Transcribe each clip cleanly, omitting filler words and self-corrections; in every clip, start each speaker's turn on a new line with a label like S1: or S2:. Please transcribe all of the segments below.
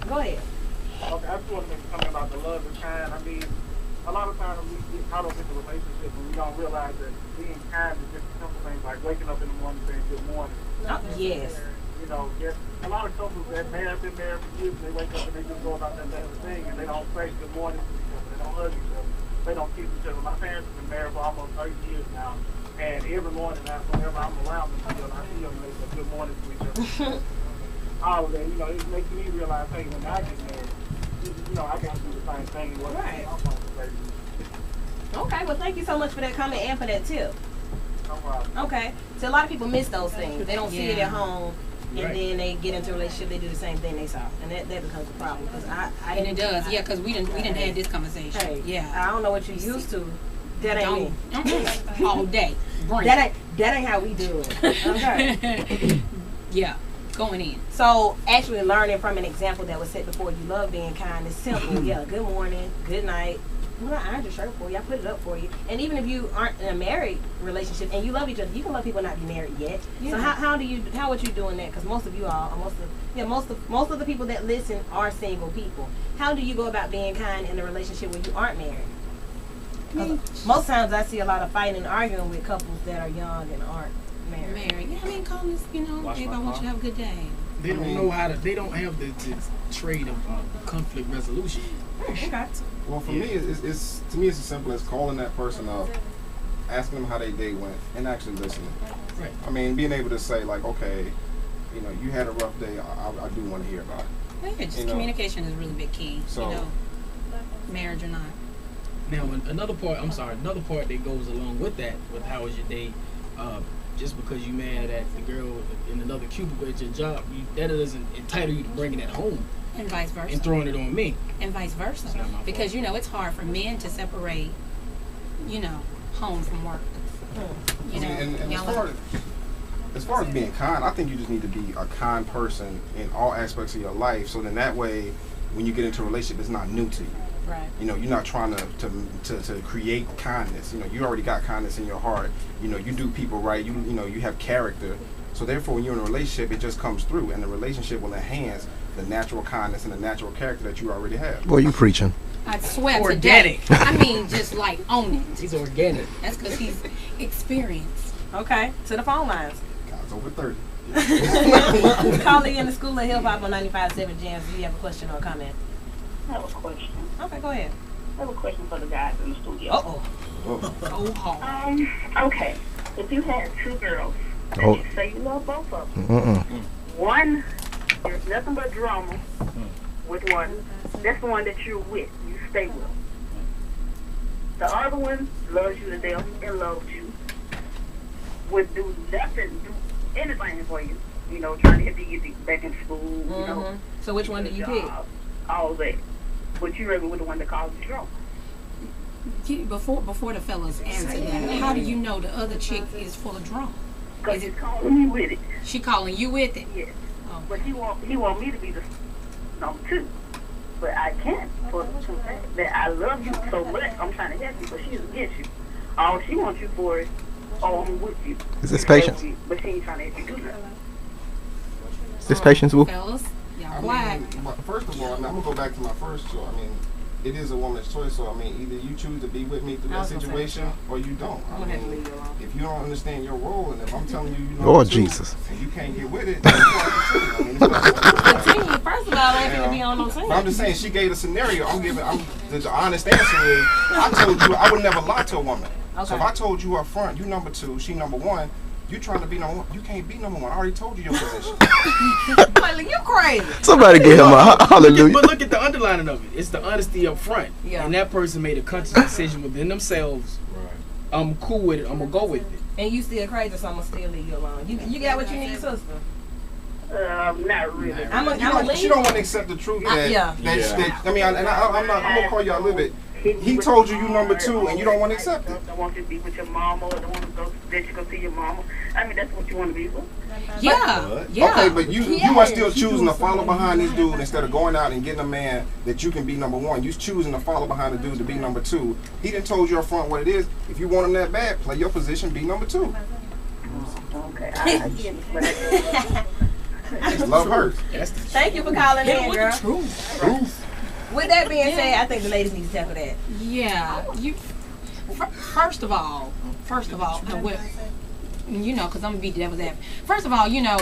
S1: Go ahead.
S2: Okay, I just want to make something about the love and kind. I mean, a lot of times we get caught up in the relationship and we don't realize that being kind is just simple things like waking up in the morning saying good morning.
S1: Oh, yes.
S2: You know, just a lot of couples that may have been married for years, they wake up and they just go about that thing and they don't say good morning to each other. They don't hug each other. They don't kiss each other. My parents have been married for almost 30 years now. And every morning, whenever I'm around them, I see them make a good morning to each other. All of that, you know, it makes me realize, hey, when I get married, you know, I got to do the same thing.
S1: Right. Okay, well, thank you so much for that comment and for that tip.
S2: No problem.
S1: Okay, so a lot of people miss those things. They don't see it at home, and
S3: Right.
S1: then they get into a relationship. They do the same thing they saw, and that becomes a problem. Because
S4: And it does, yeah, because we didn't have this conversation.
S1: Hey,
S4: yeah.
S1: I don't know what you used to. That ain't me.
S4: All day. Bring
S1: That ain't how we do it. Okay.
S4: Yeah, going in.
S1: So actually learning from an example that was set before you. Love being kind is simple. Yeah, good morning, good night. Well, I ironed your shirt for you. I put it up for you. And even if you aren't in a married relationship and you love each other, you can love people not be married yet. Yeah. So how are you doing that? Because most of you all, most of the people that listen are single people. How do you go about being kind in a relationship when you aren't married? Most times I see a lot of fighting and arguing with couples that are young and aren't married.
S4: Yeah, I mean, Collins, everybody wants you to have a good day.
S3: They don't know how to. They don't have the trade of conflict resolution.
S1: Okay.
S5: Well, for me, it's as simple as calling that person up, asking them how their day went, and actually listening.
S3: Right.
S5: I mean, being able to say like, okay, you had a rough day. I do want to hear about it.
S4: Yeah, just communication is a really big key.
S5: So,
S4: marriage or not.
S3: Now, another part that goes along with that, with how was your day, just because you mad at the girl in another cubicle at your job, that doesn't entitle you to bringing that home.
S4: And vice versa.
S3: And throwing it on me.
S4: And vice versa.
S3: It's not my
S4: because,
S3: fault.
S4: it's hard for men to separate, home from work.
S5: And as far as being kind, I think you just need to be a kind person in all aspects of your life. So then that way, when you get into a relationship, it's not new to you.
S4: Right.
S5: You're not trying to create kindness. You already got kindness in your heart. You do people right. You have character. So therefore, when you're in a relationship, it just comes through, and the relationship will enhance the natural kindness and the natural character that you already have.
S6: Boy, you preaching.
S4: I swear
S3: Organic.
S4: today. I mean, just like own it.
S3: He's organic.
S4: That's because he's experienced.
S1: Okay, to the phone lines.
S5: God's over 30.
S1: Calling in the School of Hip Hop on 95.7 Jams. Do you have a question or a comment?
S7: I have a question.
S1: Okay, go ahead.
S7: I have a question for the guys in the studio.
S4: Oh, hard.
S7: Okay. If you had two girls,
S6: Oh.
S7: you say you love both of them.
S6: Mm-mm.
S7: One is nothing but drama with one. That's the one that you're with. You stay with. The other one loves you to death and loves you. Would do anything for you. Trying to help you get back in school.
S1: So which one did you pick?
S7: All that. But you rather with the one that causes drama.
S4: Before the fellas answer that, how do you know the other chick is full of drama?
S7: Because he's calling me with it.
S4: She calling you with it?
S7: Yes.
S4: Oh.
S7: But he want me to be the number two. But I can't for the two fact that I love you so much. I'm trying to help you, but she's against you. All she wants you for is, I'm with you.
S6: Is this patience?
S7: But she ain't trying to help you do nothing.
S6: Is this patience, Woo?
S4: Fellas, y'all
S5: I
S4: quiet.
S5: mean, first of all, I'm gonna go back to my first show. It is a woman's choice. So either you choose to be with me through that situation, or you don't. If you don't understand your role, and if I'm telling you,
S6: Lord Jesus,
S5: and you can't get with it, then you have to
S1: Continue. First of all, I ain't gonna be on no team.
S5: But I'm just saying, she gave a scenario. The honest answer is, I told you I would never lie to a woman.
S1: Okay.
S5: So if I told you up front, you number two, she number one, you trying to be number one, you can't be number one. I already told you your position.
S1: Like, you crazy.
S6: somebody give him a hallelujah.
S3: But look at the underlining of it. It's the honesty up front.
S1: Yeah.
S3: And that person made a conscious decision within themselves.
S5: Right.
S3: I'm cool with it. I'm going to go with it.
S1: And you still crazy, so I'm gonna still leave you alone. You got what you need, sister?
S7: Not really.
S5: She don't want to accept the truth that,
S1: yeah.
S5: I'm gonna call y'all a little bit. He told you number two, and you don't want to accept it.
S7: Don't want you to be with your mama, or don't want to go let you go see your mama. That's what you want to be with.
S4: Yeah.
S5: Okay, but you are still choosing to follow behind this dude instead of going out and getting a man that you can be number one. You choosing to follow behind the dude to be number two. He didn't told you up front what it is. If you want him that bad, play your position, be number two.
S7: Okay, I get it.
S5: Love hurts.
S3: That's the
S1: Thank you for calling in, girl.
S5: Truth.
S1: With that being said, I think the ladies need to tackle that.
S4: Yeah, first of all, and what, you know, because I'm gonna be devil's advocate. First of all, you know,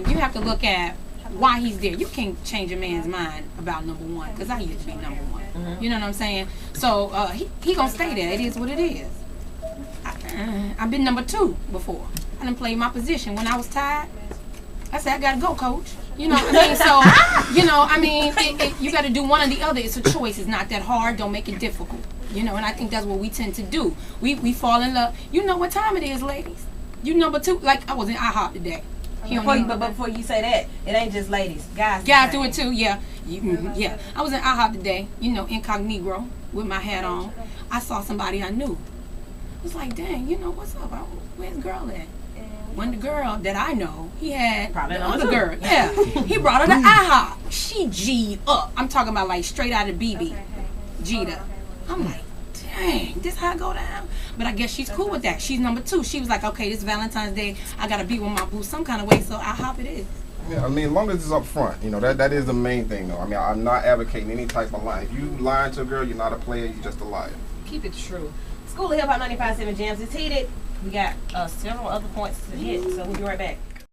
S4: you have to look at why he's there. You can't change a man's mind about number one, because I used to be number one. You know what I'm saying? So he gonna stay there. It is what it is. I've been number two before. I done played my position. When I was tired, I said, I gotta go, coach. You know what I mean? So, you know, I mean, you gotta do one or the other. It's a choice. It's not that hard. Don't make it difficult. You know, and I think that's what we tend to do. We fall in love. You know what time it is, ladies. You number two. Like, I was in IHOP today.
S1: But before you say that, it ain't just ladies. Guys
S4: do it too, yeah. Yeah. I was in IHOP today, you know, incognito, with my hat on. I saw somebody I knew. I was like, dang, you know, what's up? Where's the girl at? When the girl that I know, he had
S1: probably
S4: the other girl. Yeah. He brought her to IHOP. She G'd up. I'm talking about like straight out of BB. G'd up. I'm like, dang, this how I go down? But I guess she's cool with that. She's number two. She was like, okay, this Valentine's Day, I gotta be with my boo some kind of way, so IHOP it is.
S5: Yeah, I mean, as long as it's up front, you know, that is the main thing, though. I mean, I'm not advocating any type of lie. If you lying to a girl, you're not a player, you're just a liar.
S1: Keep it true. School of Hip Hop 95.7 Jams is heated. We got several other points to hit, so we'll be right back.